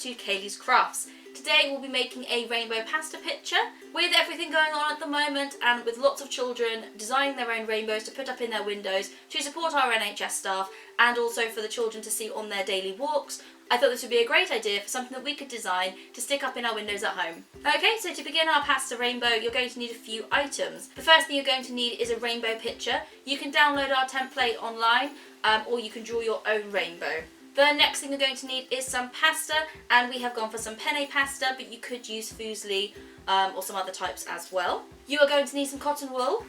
to Kayleigh's Crafts. Today we'll be making a rainbow pasta picture. With everything going on at the moment and with lots of children designing their own rainbows to put up in their windows to support our NHS staff and also for the children to see on their daily walks, I thought this would be a great idea for something that we could design to stick up in our windows at home. Okay, so to begin our pasta rainbow, you're going to need a few items. The first thing you're going to need is a rainbow picture. You can download our template online or you can draw your own rainbow. The next thing you're going to need is some pasta, and we have gone for some penne pasta, but you could use fusilli or some other types as well. You are going to need some cotton wool.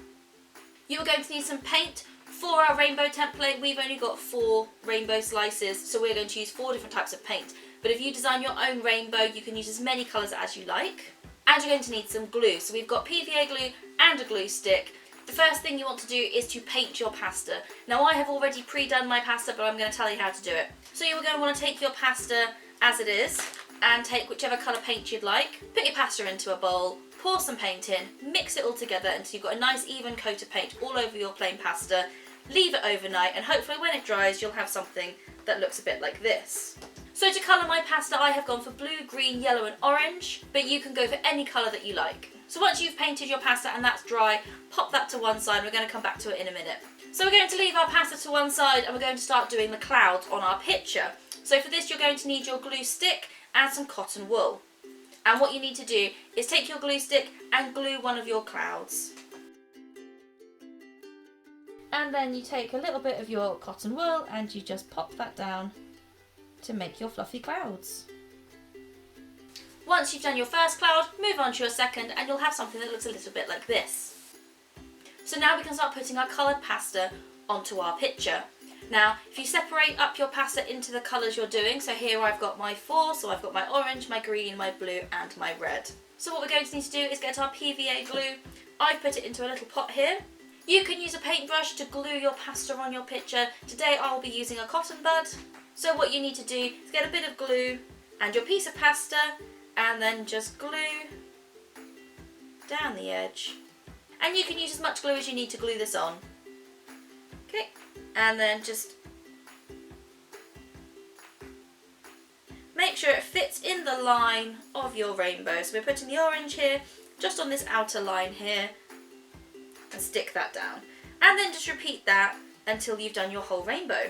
You are going to need some paint. For our rainbow template, we've only got 4 rainbow slices, so we're going to use 4 different types of paint. But if you design your own rainbow, you can use as many colours as you like. And you're going to need some glue. So we've got PVA glue and a glue stick. The first thing you want to do is to paint your pasta. Now I have already pre-done my pasta, but I'm going to tell you how to do it. So you're going to want to take your pasta as it is and take whichever colour paint you'd like. Put your pasta into a bowl, pour some paint in, mix it all together until you've got a nice even coat of paint all over your plain pasta. Leave it overnight and hopefully when it dries you'll have something that looks a bit like this. So to colour my pasta I have gone for blue, green, yellow and orange, but you can go for any colour that you like. So once you've painted your pasta and that's dry, pop that to one side and we're going to come back to it in a minute. So we're going to leave our pasta to one side and we're going to start doing the clouds on our picture. So for this you're going to need your glue stick and some cotton wool. And what you need to do is take your glue stick and glue one of your clouds. And then you take a little bit of your cotton wool and you just pop that down to make your fluffy clouds. Once you've done your first cloud, move on to your second and you'll have something that looks a little bit like this. So now we can start putting our coloured pasta onto our picture. Now if you separate up your pasta into the colours you're doing, so here I've got my 4, so I've got my orange, my green, my blue and my red. So what we're going to need to do is get our PVA glue. I've put it into a little pot here. You can use a paintbrush to glue your pasta on your picture. Today I'll be using a cotton bud. So what you need to do is get a bit of glue and your piece of pasta and then just glue down the edge. And you can use as much glue as you need to glue this on. Okay, and then just make sure it fits in the line of your rainbow. So we're putting the orange here, just on this outer line here, and stick that down. And then just repeat that until you've done your whole rainbow.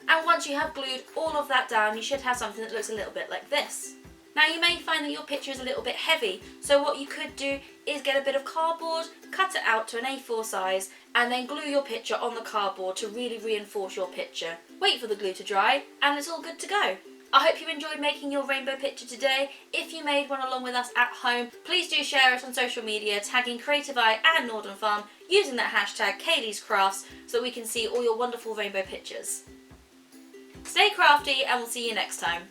And once you have glued all of that down, you should have something that looks a little bit like this. Now you may find that your picture is a little bit heavy, so what you could do is get a bit of cardboard, cut it out to an A4 size, and then glue your picture on the cardboard to really reinforce your picture. Wait for the glue to dry, and it's all good to go. I hope you enjoyed making your rainbow picture today. If you made one along with us at home, please do share it on social media, tagging Creative Eye and Norden Farm using that hashtag Kayleigh's Crafts so that we can see all your wonderful rainbow pictures. Stay crafty and we'll see you next time.